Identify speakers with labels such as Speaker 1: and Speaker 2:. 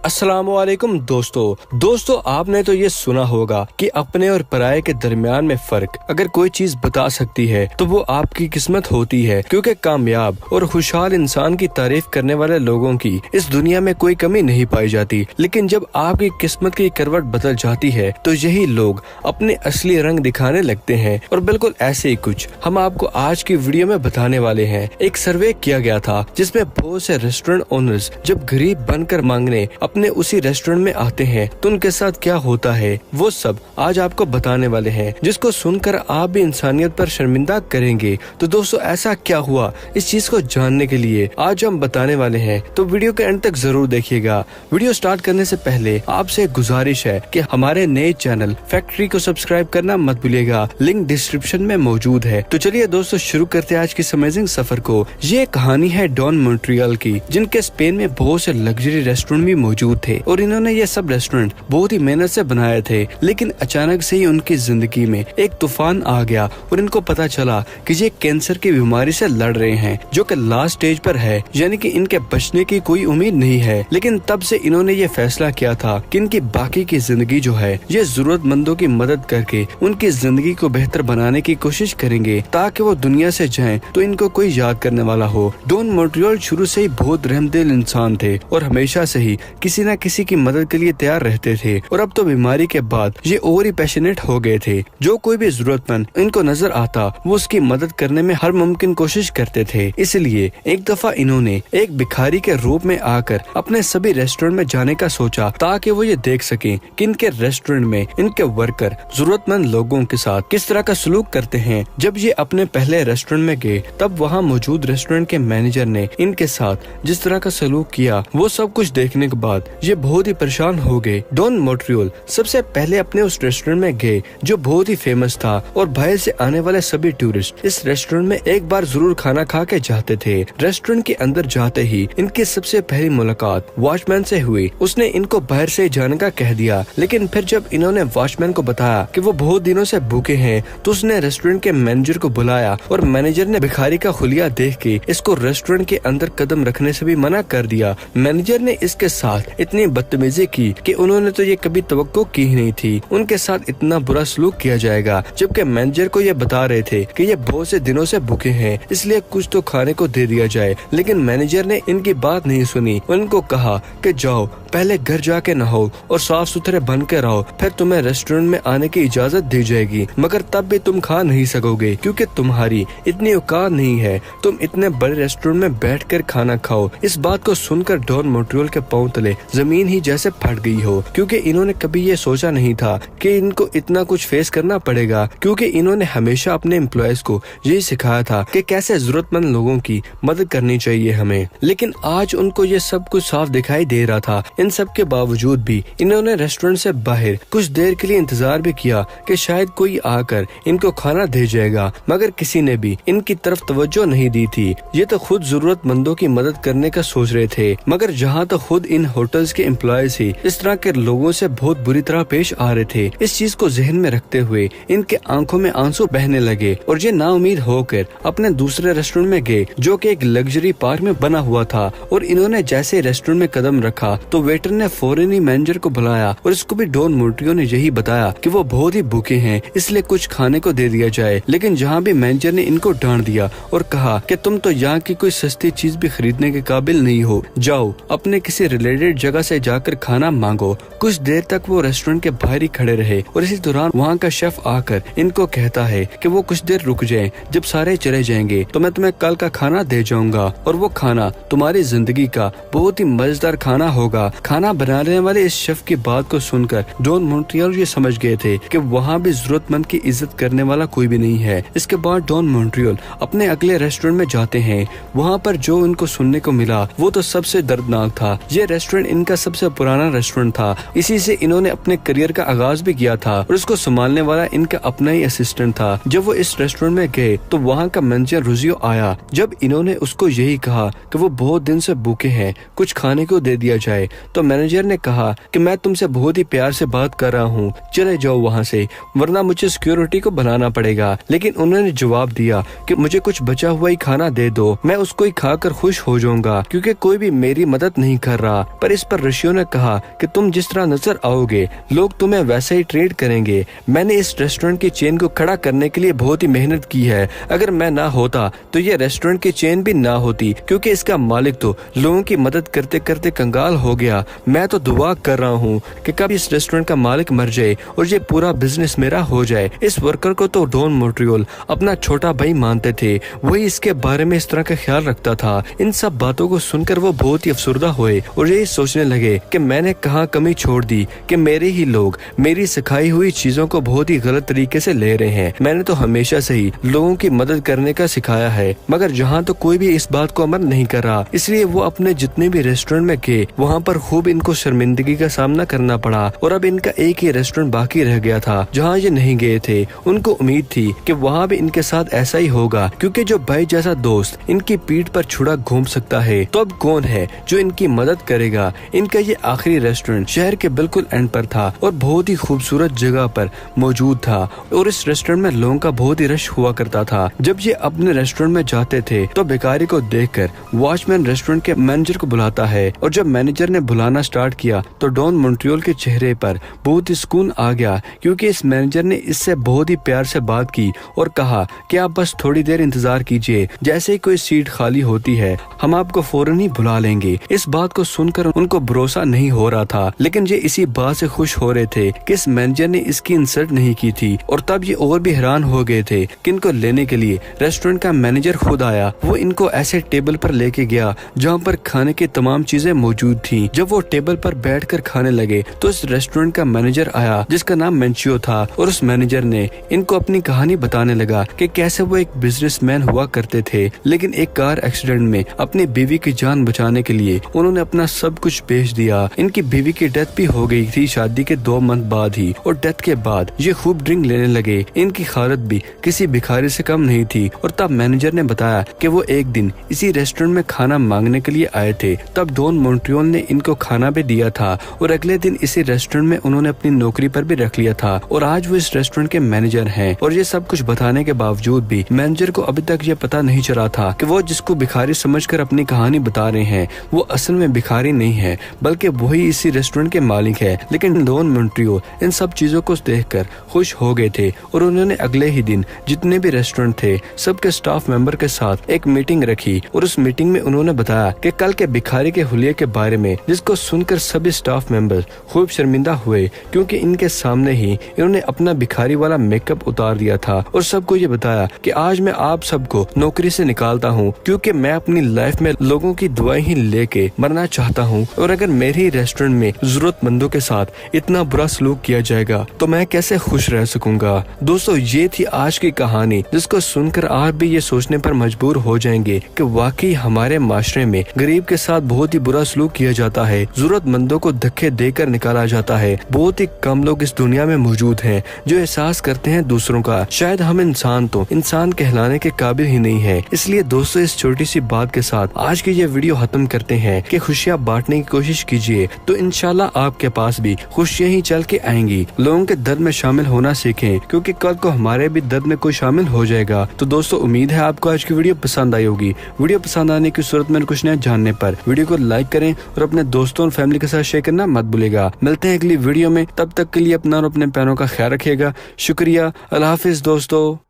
Speaker 1: अस्सलामुअलैकुम दोस्तों आपने तो ये सुना होगा कि अपने और पराये के दरमियान में फर्क अगर कोई चीज बता सकती है तो वो आपकी किस्मत होती है, क्योंकि कामयाब और खुशहाल इंसान की तारीफ करने वाले लोगों की इस दुनिया में कोई कमी नहीं पाई जाती। लेकिन जब आपकी किस्मत की करवट बदल जाती है तो यही लोग अपने असली रंग दिखाने लगते हैं। और बिल्कुल ऐसे ही कुछ हम आपको आज की वीडियो में बताने वाले हैं। एक सर्वे किया गया था जिसमें बहुत से रेस्टोरेंट ओनर्स जब गरीब बनकर मांगने अपने उसी रेस्टोरेंट में आते हैं तो उनके साथ क्या होता है वो सब आज आपको बताने वाले हैं, जिसको सुनकर आप भी इंसानियत पर शर्मिंदा करेंगे। तो दोस्तों ऐसा क्या हुआ, इस चीज को जानने के लिए आज हम बताने वाले हैं, तो वीडियो के एंड तक जरूर देखिएगा। वीडियो स्टार्ट करने से पहले आपसे गुजारिश है कि हमारे नए चैनल फैक्ट्री को सब्सक्राइब करना मत भूलिएगा, लिंक डिस्क्रिप्शन में मौजूद है। तो चलिए दोस्तों शुरू करते हैं आज की अमेजिंग सफर को। ये कहानी है डॉन मॉन्ट्रियल की, जिनके स्पेन में बहुत से लग्जरी रेस्टोरेंट भी मौजूद थे और इन्होंने ये सब रेस्टोरेंट बहुत ही मेहनत से बनाए थे। लेकिन अचानक से ही उनकी जिंदगी में एक तूफान आ गया और इनको पता चला कि ये कैंसर की बीमारी से लड़ रहे हैं, जो कि लास्ट स्टेज पर है, यानी कि इनके बचने की कोई उम्मीद नहीं है। लेकिन तब से इन्होंने ये फैसला किया था कि इनकी बाकी की जिंदगी जो है ये जरूरतमंदों की मदद करके उनकी जिंदगी को बेहतर बनाने की कोशिश करेंगे, ताकि वो दुनिया से जाएं तो इनको कोई याद करने वाला हो। डॉन मॉन्ट्रियल शुरू से ही बहुत रहमदिल इंसान थे और हमेशा से ही किसी न किसी की मदद के लिए तैयार रहते थे। और अब तो बीमारी के बाद ये और ही पैशनेट हो गए थे। जो कोई भी जरूरतमंद इनको नजर आता वो उसकी मदद करने में हर मुमकिन कोशिश करते थे। इसलिए एक दफा इन्होंने एक भिखारी के रूप में आकर अपने सभी रेस्टोरेंट में जाने का सोचा, ताकि वो ये देख सकें कि इनके रेस्टोरेंट में इनके वर्कर जरूरतमंद लोगों के साथ किस तरह का सलूक करते हैं। जब ये अपने पहले रेस्टोरेंट में गए तब वहाँ मौजूद रेस्टोरेंट के मैनेजर ने इनके साथ जिस तरह का सलूक किया वो सब कुछ देखने के बाद ये बहुत ही परेशान हो गए। डॉन मॉन्ट्रियल सबसे पहले अपने उस रेस्टोरेंट में गए जो बहुत ही फेमस था और बाहर से आने वाले सभी टूरिस्ट इस रेस्टोरेंट में एक बार जरूर खाना खा के जाते थे। रेस्टोरेंट के अंदर जाते ही इनकी सबसे पहली मुलाकात वॉचमैन से हुई। उसने इनको बाहर से जाने का कह दिया, लेकिन फिर जब इन्होंने वॉचमैन को बताया कि वो बहुत दिनों से भूखे हैं तो उसने रेस्टोरेंट के मैनेजर को बुलाया और मैनेजर ने भिखारी का खुलिया देख के इसको रेस्टोरेंट के अंदर कदम रखने से भी मना कर दिया। मैनेजर ने इसके साथ इतनी बदतमीजी की कि उन्होंने तो ये कभी तवक्को की ही नहीं थी उनके साथ इतना बुरा सलूक किया जाएगा। जबकि मैनेजर को ये बता रहे थे कि ये बहुत से दिनों से भूखे हैं, इसलिए कुछ तो खाने को दे दिया जाए। लेकिन मैनेजर ने इनकी बात नहीं सुनी। उनको कहा कि जाओ पहले घर जाके नहाओ और साफ सुथरे बन के रहो, फिर तुम्हें रेस्टोरेंट में आने की इजाजत दी जाएगी, मगर तब भी तुम खा नहीं सकोगे क्योंकि तुम्हारी इतनी औकात नहीं है, तुम इतने बड़े रेस्टोरेंट में बैठकर खाना खाओ। इस बात को सुनकर डॉन मॉन्ट्रियल के पांव तले जमीन ही जैसे फट गई हो, क्योंकि इन्होंने कभी ये सोचा नहीं था कि इनको इतना कुछ फेस करना पड़ेगा। क्योंकि इन्होंने हमेशा अपने एम्प्लॉयज को यही सिखाया था कि कैसे जरूरतमंद लोगों की मदद करनी चाहिए हमें। लेकिन आज उनको ये सब कुछ साफ दिखाई दे रहा था। इन सब के बावजूद भी इन्होंने रेस्टोरेंट से बाहर कुछ देर के लिए इंतजार भी किया कि शायद कोई आकर इनको खाना दे जाएगा, मगर किसी ने भी इनकी तरफ तवज्जो नहीं दी थी। ये तो खुद जरूरतमंदों की मदद करने का सोच रहे थे, मगर जहाँ तो खुद इन होटल्स के एम्प्लॉयज ही इस तरह के लोगों से बहुत बुरी तरह पेश आ रहे थे। इस चीज को जहन में रखते हुए इनके आंखों में आंसू बहने लगे और ये नाउमीद होकर अपने दूसरे रेस्टोरेंट में गए, जो कि एक लग्जरी पार्क में बना हुआ था। और इन्होंने जैसे रेस्टोरेंट में कदम रखा तो वेटर ने फौरन ही मैनेजर को बुलाया और इसको भी डॉन मॉन्ट्रियल ने यही बताया कि वो बहुत ही भूखे हैं, इसलिए कुछ खाने को दे दिया जाए। लेकिन जहाँ भी मैनेजर ने इनको डांट दिया और कहा कि तुम तो यहाँ की कोई सस्ती चीज भी खरीदने के काबिल नहीं हो, जाओ अपने किसी रिलेटेड जगह से जाकर खाना मांगो। कुछ देर तक वो रेस्टोरेंट के बाहर ही खड़े रहे और इसी दौरान वहाँ का शेफ आकर इनको कहता है कि वो कुछ देर रुक जाएं, जब सारे चले जाएंगे तो मैं तुम्हें कल का खाना दे जाऊंगा और वो खाना तुम्हारी जिंदगी का बहुत ही मजेदार खाना होगा। खाना बनाने वाले इस शेफ की बात को सुनकर डॉन मॉन्ट्रियल ये समझ गए थे कि वहाँ भी जरूरतमंद की इज्जत करने वाला कोई भी नहीं है। इसके बाद डॉन मॉन्ट्रियल अपने अगले रेस्टोरेंट में जाते हैं। वहाँ पर जो उनको सुनने को मिला वो तो सबसे दर्दनाक था। ये रेस्टोरेंट इनका सबसे पुराना रेस्टोरेंट था, इसी से इन्होंने अपने करियर का आगाज भी किया था और उसको संभालने वाला इनका अपना ही असिस्टेंट था। जब वो इस रेस्टोरेंट में गए तो वहाँ का मैनेजर रुजियो आया। जब इन्होंने उसको यही कहा कि वो बहुत दिन से भूखे हैं, कुछ खाने को दे दिया जाए, तो मैनेजर ने कहा कि मैं तुमसे बहुत ही प्यार से बात कर रहा हूँ, चले जाओ वहाँ से, वरना मुझे सिक्योरिटी को बनाना पड़ेगा। लेकिन उन्होंने जवाब दिया कि मुझे कुछ बचा हुआ ही खाना दे दो, मैं उसको ही खाकर खुश हो जाऊंगा, क्योंकि कोई भी मेरी मदद नहीं कर रहा। पर اس پر رشیوں نے کہا کہ تم جس طرح نظر آؤ گے لوگ تمہیں ویسے ہی ٹریٹ کریں گے. میں نے اس ریسٹورینٹ کی چین کو کھڑا کرنے کے لیے بہت ہی محنت کی ہے. اگر میں نہ ہوتا تو یہ ریسٹورینٹ کی چین بھی نہ ہوتی, کیونکہ اس کا مالک تو لوگوں کی مدد کرتے کرتے کنگال ہو گیا. میں تو دعا کر رہا ہوں کہ کب اس ریسٹورینٹ کا مالک مر جائے اور یہ پورا بزنس میرا ہو جائے. اس ورکر کو تو ڈون مونٹریول اپنا چھوٹا بھائی مانتے تھے, وہی اس کے بارے میں اس طرح کا خیال رکھتا تھا. ان سب باتوں کو سن کر وہ بہت ہی افسردہ ہوئے اور یہی سوچنے لگے کہ میں نے کہاں کمی چھوڑ دی کہ میرے ہی لوگ میری سکھائی ہوئی چیزوں کو بہت ہی غلط طریقے سے لے رہے ہیں. میں نے تو ہمیشہ سے ہی لوگوں کی مدد کرنے کا سکھایا ہے, مگر جہاں تو کوئی بھی اس بات کو عمل نہیں کر رہا, اس لیے وہ اپنے جتنے بھی ریسٹورینٹ میں گئے وہاں پر خوب ان کو شرمندگی کا سامنا کرنا پڑا. اور اب ان کا ایک ہی ریسٹورینٹ باقی رہ گیا تھا جہاں یہ نہیں گئے تھے. ان کو امید تھی کہ وہاں بھی ان کے ساتھ ایسا ہی ہوگا, کیونکہ جو بھائی جیسا دوست ان کی پیٹھ پر چھڑا گھوم سکتا ہے تو اب کون ہے جو ان کی مدد کرے گا. ان کا یہ آخری ریسٹورینٹ شہر کے بالکل اینڈ پر تھا اور بہت ہی خوبصورت جگہ پر موجود تھا, اور اس ریسٹورینٹ میں لوگوں کا بہت ہی رش ہوا کرتا تھا. جب یہ اپنے ریسٹورینٹ میں جاتے تھے تو بیکاری کو دیکھ کر واچ مین ریسٹورینٹ کے مینیجر کو بلاتا ہے, اور جب مینیجر نے بلانا سٹارٹ کیا تو ڈون مونٹریول کے چہرے پر بہت ہی سکون آ گیا, کیونکہ اس مینیجر نے اس سے بہت ہی پیار سے بات کی اور کہا کہ آپ بس تھوڑی دیر انتظار کیجیے, جیسے ہی کوئی سیٹ خالی ہوتی ہے ہم آپ کو فوراً ہی بلا لیں گے. اس بات کو سن کر ان کو بھروسہ نہیں ہو رہا تھا, لیکن یہ اسی بات سے خوش ہو رہے تھے کہ اس مینیجر نے اس کی انسلٹ نہیں کی تھی. اور تب یہ اور بھی حیران ہو گئے تھے کہ ان کو لینے کے لیے ریسٹورینٹ کا مینیجر خود آیا. وہ ان کو ایسے ٹیبل پر لے کے گیا جہاں پر کھانے کی تمام چیزیں موجود تھیں. جب وہ ٹیبل پر بیٹھ کر کھانے لگے تو اس ریسٹورینٹ کا مینیجر آیا جس کا نام مینچیو تھا, اور اس مینیجر نے ان کو اپنی کہانی بتانے لگا کہ کیسے وہ ایک بزنس مین ہوا کرتے تھے, لیکن ایک کار ایکسیڈنٹ میں اپنی بیوی کی جان بچانے کے لیے انہوں نے اپنا سب کچھ بیچ دیا. ان کی بیوی کی ڈیتھ بھی ہو گئی تھی شادی کے 2 منتھ بعد ہی, اور ڈیتھ کے بعد یہ خوب ڈرنک لینے لگے. ان کی حالت بھی کسی بھکاری سے کم نہیں تھی. اور تب مینیجر نے بتایا کہ وہ ایک دن اسی ریسٹورینٹ میں کھانا مانگنے کے لیے آئے تھے. تب ڈون مونٹریول نے ان کو کھانا بھی دیا تھا, اور اگلے دن اسی ریسٹورینٹ میں انہوں نے اپنی نوکری پر بھی رکھ لیا تھا, اور آج وہ اس ریسٹورینٹ کے مینیجر ہیں. اور یہ سب کچھ بتانے کے باوجود بھی مینیجر کو ابھی تک یہ پتا نہیں چلا تھا کہ وہ جس کو بھکاری سمجھ کر اپنی کہانی بتا رہے ہیں وہ اصل میں بھکاری نہیں ہے, بلکہ وہی اسی ریسٹورینٹ کے مالک ہے. لیکن ڈون مونٹریول ان سب چیزوں کو دیکھ کر خوش ہو گئے تھے, اور انہوں نے اگلے ہی دن جتنے بھی ریسٹورینٹ تھے سب کے سٹاف ممبر کے ساتھ ایک میٹنگ رکھی, اور اس میٹنگ میں انہوں نے بتایا کہ کل کے بھکاری کے حلیے کے بارے میں, جس کو سن کر سبھی سٹاف ممبر خوب شرمندہ ہوئے, کیونکہ ان کے سامنے ہی انہوں نے اپنا بھکاری والا میک اپ اتار دیا تھا, اور سب کو یہ بتایا کہ آج میں آپ سب کو نوکری سے نکالتا ہوں, کیونکہ میں اپنی لائف میں لوگوں کی دعائیں ہی لے کے مرنا چاہتا ہوں, اور اگر میری ریسٹورینٹ میں ضرورت مندوں کے ساتھ اتنا برا سلوک کیا جائے گا تو میں کیسے خوش رہ سکوں گا. دوستو یہ تھی آج کی کہانی, جس کو سن کر آپ بھی یہ سوچنے پر مجبور ہو جائیں گے کہ واقعی ہمارے معاشرے میں غریب کے ساتھ بہت ہی برا سلوک کیا جاتا ہے, ضرورت مندوں کو دھکے دے کر نکالا جاتا ہے. بہت ہی کم لوگ اس دنیا میں موجود ہیں جو احساس کرتے ہیں دوسروں کا. شاید ہم انسان تو انسان کہلانے کے قابل ہی نہیں ہے. اس لیے دوستو اس چھوٹی سی بات کے ساتھ آج کی یہ ویڈیو ختم کرتے ہیں کہ خوشیاں بانٹنے کی کوشش کیجیے تو انشاءاللہ آپ کے پاس بھی خوشیاں ہی چل کے آئیں گی. لوگوں کے درد میں شامل ہونا سیکھیں, کیونکہ کل کو ہمارے بھی درد میں کوئی شامل ہو جائے گا. تو دوستو امید ہے آپ کو آج کی ویڈیو پسند آئی ہوگی. ویڈیو پسند آنے کی صورت میں کچھ نیا جاننے پر ویڈیو کو لائک کریں اور اپنے دوستوں اور فیملی کے ساتھ شیئر کرنا مت بھولے گا. ملتے ہیں اگلی ویڈیو میں, تب تک کے لیے اپنا اور اپنے پیاروں کا خیال رکھیے گا. شکریہ, اللہ حافظ دوستو.